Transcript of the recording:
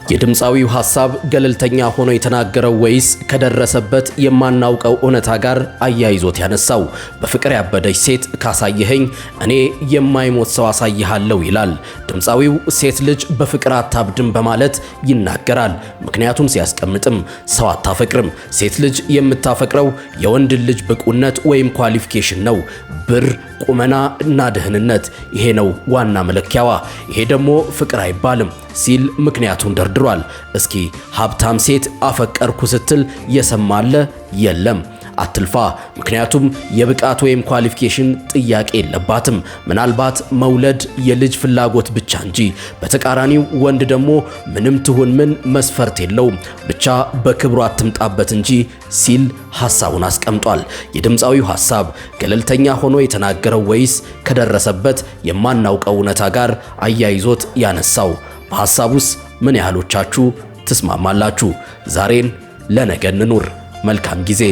የድምፃዊው ሐሳብ ገለልተኛ ሆኖ የተናገረው ወይስ ከደረሰበት የማናውቀው እውነታ ጋር አያይዞት ያነሳው? በፍቅር ያበደች ሴት ካሳየኸኝ እኔ የማይሞት ሰው አሳይሃለሁ ይላል። ድምፃዊው ሴት ልጅ በፍቅር አታብድም በማለት ይናገራል። ምክንያቱም ሲያስቀምጥም ሰው አታፈቅርም። ሴት ልጅ የምታፈቅረው የወንድ ልጅ ብቁነት ወይም ኳሊፊኬሽን ነው። ብር፣ ቁመና እና ደህንነት፣ ይሄ ነው ዋና መለኪያዋ። ይሄ ደግሞ ፍቅር አይባልም ሲል ምክንያቱን ደርድሯል። እስኪ ሀብታም ሴት አፈቀርኩ ስትል የሰማለ የለም? አትልፋ። ምክንያቱም የብቃት ወይም ኳሊፊኬሽን ጥያቄ የለባትም። ምናልባት መውለድ የልጅ ፍላጎት ብቻ እንጂ። በተቃራኒው ወንድ ደግሞ ምንም ትሁን ምን መስፈርት የለውም፣ ብቻ በክብሩ አትምጣበት እንጂ ሲል ሐሳቡን አስቀምጧል። የድምፃዊው ሐሳብ ገለልተኛ ሆኖ የተናገረው ወይስ ከደረሰበት የማናውቀው እውነታ ጋር አያይዞት ያነሳው? በሐሳቡስ ምን ያህሎቻችሁ ትስማማላችሁ? ዛሬን ለነገ እንኑር። መልካም ጊዜ።